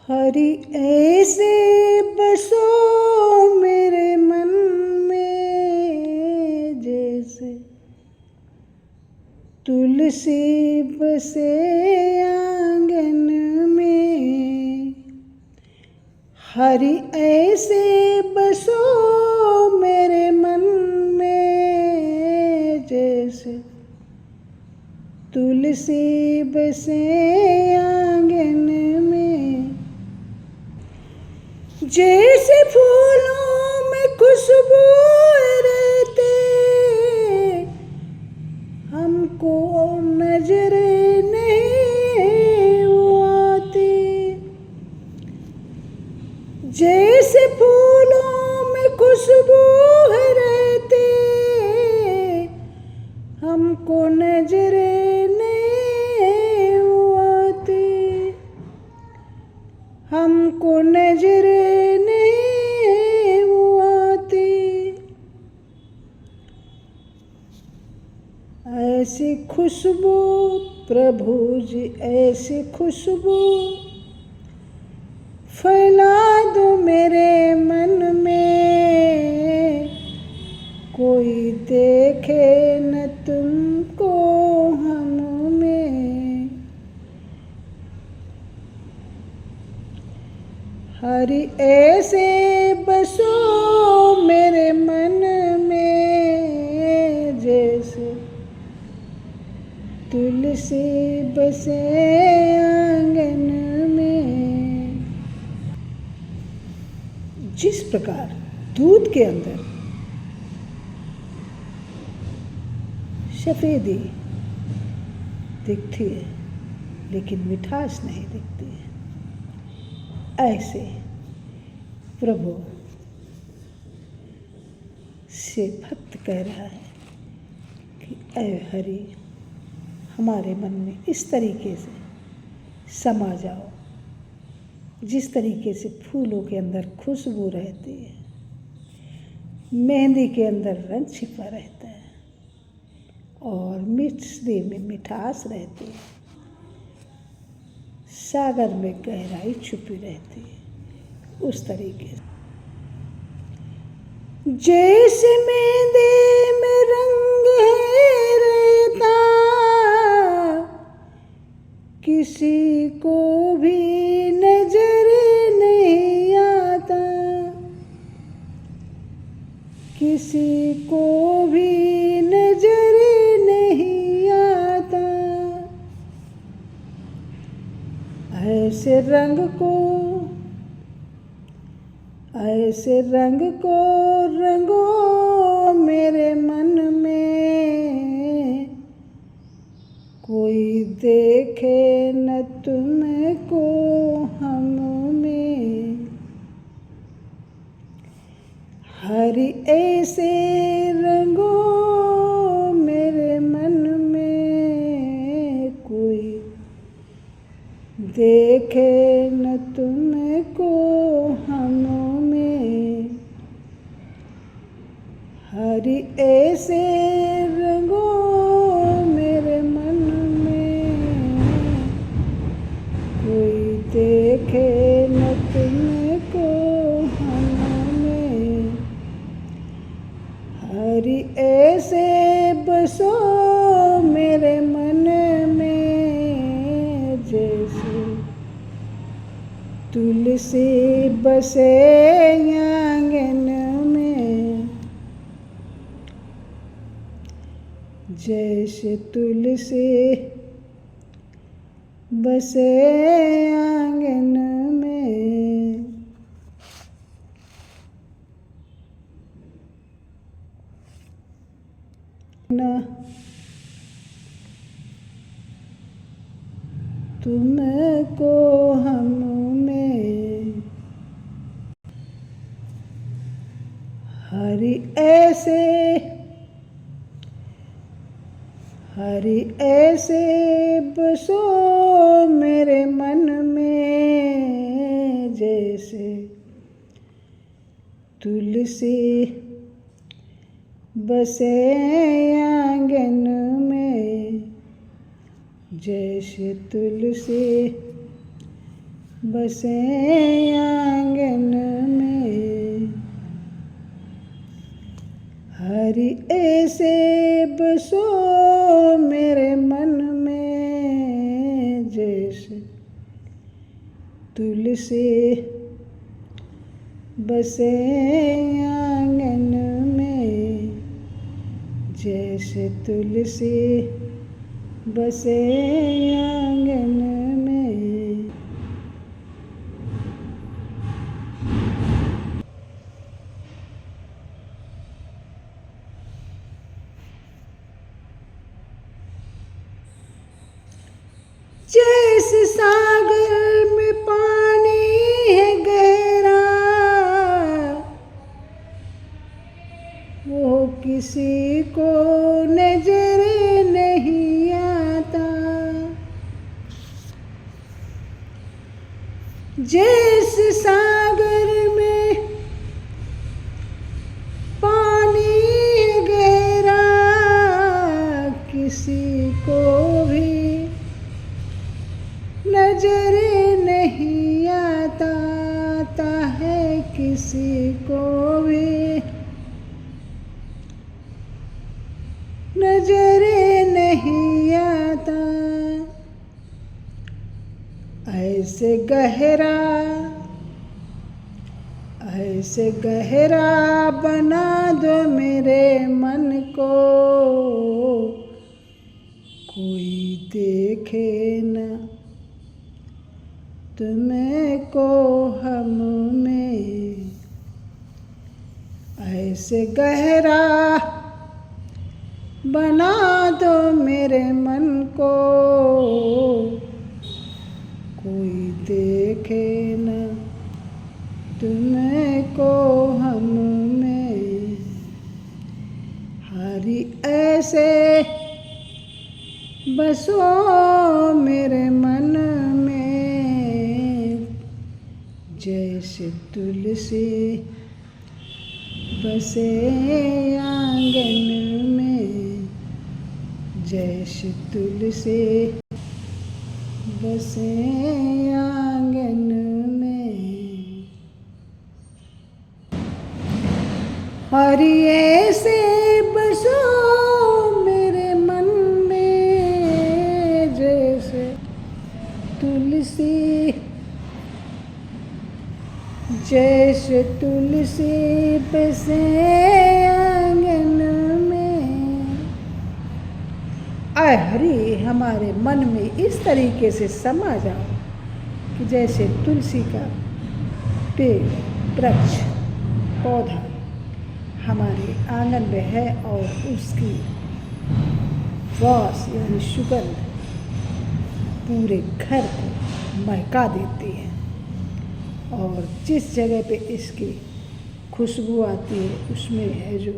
हरि ऐसे बसो मेरे मन में, जैसे तुलसी बसे आंगन में। हरि ऐसे बसो मेरे मन में, जैसे तुलसी बसे आंगन में। जैसे फूलों में खुशबू रहते, हमको नजर नहीं आती। जैसे फूलों में खुशबू रहते, हमको नजर नहीं आती। हमको नजर नहीं आती। ऐसी खुशबू प्रभु जी, ऐसी खुशबू फैला दो मेरे मन में। कोई देखे न तुमको हम में। हरि ऐसे बसो मेरे मन में, जैसे तुलसी बसे आंगन में। जिस प्रकार दूध के अंदर सफेदी दिखती है लेकिन मिठास नहीं दिखती है, ऐसे प्रभु से भक्त कह रहा है कि ऐ हरि, हमारे मन में इस तरीके से समा जाओ जिस तरीके से फूलों के अंदर खुशबू रहती है, मेहंदी के अंदर रंग छिपा रहता है और मिश्री में मिठास रहती है, सागर में गहराई छुपी रहती है। उस तरीके से जैसे मेहंदी में रंग है रहता, किसी को भी नजर नहीं आता। किसी को भी नजर नहीं आता। ऐसे रंग को रंगो मेरे मन में। कोई देखे न तुमको हम में। हरि ऐसे रंगो मेरे मन में। कोई देखे न तुमको हम में। हरि ऐसे रंगो मेरे मन में। कोई देखे न तुमको हम में। हरि ऐसे बसो मेरे मन में, जैसे तुलसी बसे आंगन में। जैसे तुलसी बसे आंगन में। न तुमको हम में। हरि ऐसे बसो मेरे मन में, जैसे तुलसी बसे आंगन में। जैसे तुलसी बसे आंगन में। हरि ऐसे बसो मेरे मन में, जैसे तुलसी बसे आंगन में, जैसे तुलसी बसे आंगन में। जैसे सागर में पानी है गहरा, वो किसी को नजर नहीं आता। जैसे सागर में पानी है गहरा, किसी को भी नजर नहीं आता है, किसी को भी नजर नहीं आता। ऐसे गहरा बना दो मेरे मन को, कोई देखे न तुमको हम में। ऐसे गहरा बना दो मेरे मन को, कोई देखे न तुमको हम में। हरि ऐसे बसो मेरे मन में, जैसे तुलसी बसे आंगन में, जैसे तुलसी बसे आंगन में। हरि ऐसे बसो मेरे मन में, जैसे तुलसी जैसे तुलसी बसे आंगन में। आय हरि हमारे मन में इस तरीके से समा जाओ कि जैसे तुलसी का पेड़, वृक्ष, पौधा हमारे आंगन में है और उसकी वास यानी सुगंध पूरे घर को महका देती है। और जिस जगह पे इसकी खुशबू आती है उसमें है जो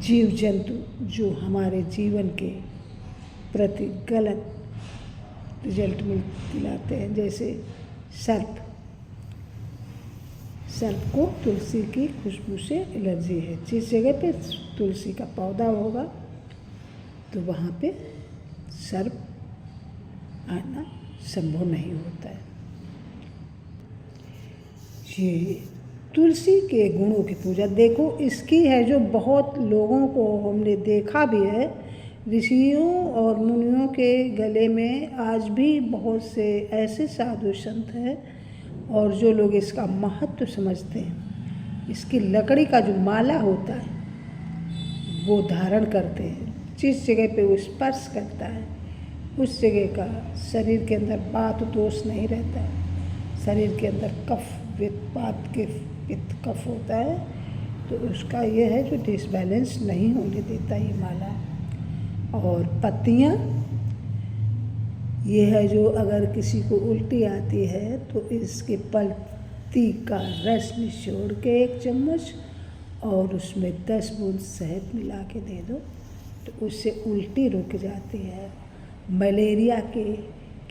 जीव जंतु जो हमारे जीवन के प्रति गलत रिजल्ट दिलाते हैं, जैसे सर्प को तुलसी की खुशबू से एलर्जी है। जिस जगह पे तुलसी का पौधा होगा तो वहाँ पे सर्प आना संभव नहीं होता है। ये तुलसी के गुणों की पूजा देखो इसकी है जो बहुत लोगों को हमने देखा भी है। ऋषियों और मुनियों के गले में आज भी बहुत से ऐसे साधु संत हैं और जो लोग इसका महत्व समझते हैं, इसकी लकड़ी का जो माला होता है वो धारण करते हैं। जिस जगह पे वो स्पर्श करता है उस जगह का शरीर के अंदर वात दोष नहीं रहता है। शरीर के अंदर कफ वात के पित्त कफ होता है तो उसका ये है जो डिसबैलेंस नहीं होने देता ये माला। और पत्तियाँ ये है जो अगर किसी को उल्टी आती है तो इसके पत्ती का रस निचोड़ के 1 चम्मच और उसमें 10 बूंद शहद मिला के दे दो तो उससे उल्टी रुक जाती है। मलेरिया के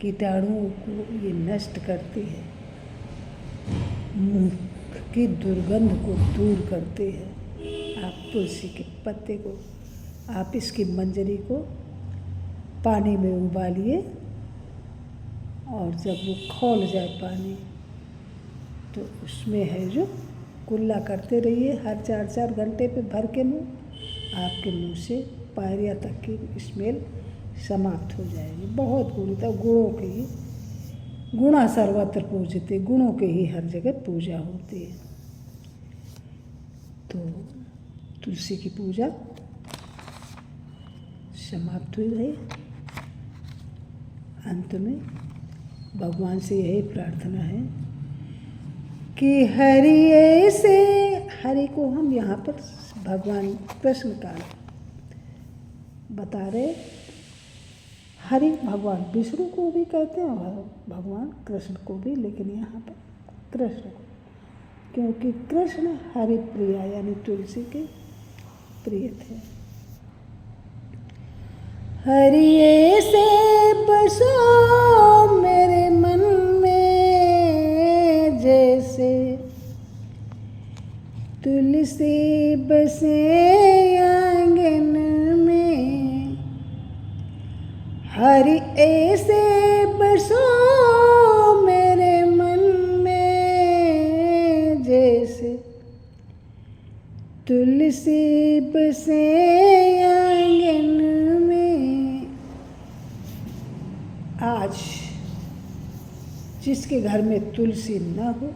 कीटाणुओं को ये नष्ट करती है, मुँह की दुर्गंध को दूर करती है। आप तुलसी के पत्ते को, आप इसकी मंजरी को पानी में उबालिए और जब वो खौल जाए पानी तो उसमें है जो कुल्ला करते रहिए हर 4-4 घंटे पे भर के मुँह। आपके मुंह से पैरिया तक की स्मेल समाप्त हो जाएगी। बहुत गुण था, गुणों के ही गुणा सर्वत्र पूजते, गुणों के ही हर जगह पूजा होती है। तो तुलसी की पूजा समाप्त हुई भाई। अंत में भगवान से यही प्रार्थना है कि हरि ऐसे, हरि को हम यहाँ पर भगवान कृष्ण का बता रहे। हरि भगवान विष्णु को भी कहते हैं और भगवान कृष्ण को भी, लेकिन यहाँ पर कृष्ण को, क्योंकि कृष्ण हरि प्रिया यानी तुलसी के प्रिय थे। हरि ऐसे बसो मेरे मन में, जैसे तुलसी बसे आंगन में। हरि ऐसे बसो मेरे मन में, जैसे तुलसी बसे आंगन में। आज जिसके घर में तुलसी न हो,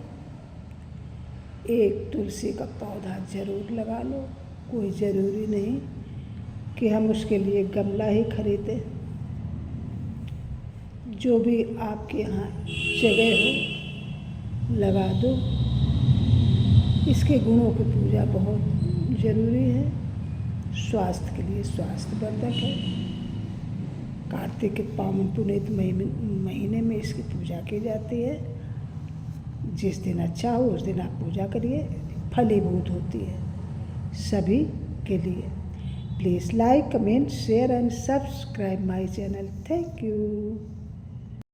एक तुलसी का पौधा जरूर लगा लो। कोई ज़रूरी नहीं कि हम उसके लिए गमला ही खरीदें। जो भी आपके यहाँ जगह हो लगा दो। इसके गुणों की पूजा बहुत ज़रूरी है। स्वास्थ्य के लिए स्वास्थ्यवर्धक है। कार्तिक के पावन पुनीत महीने में इसकी पूजा की जाती है। जिस दिन अच्छा हो उस दिन आप पूजा करिए, फलीभूत होती है सभी के लिए। Please like, comment, share and subscribe my channel. Thank you.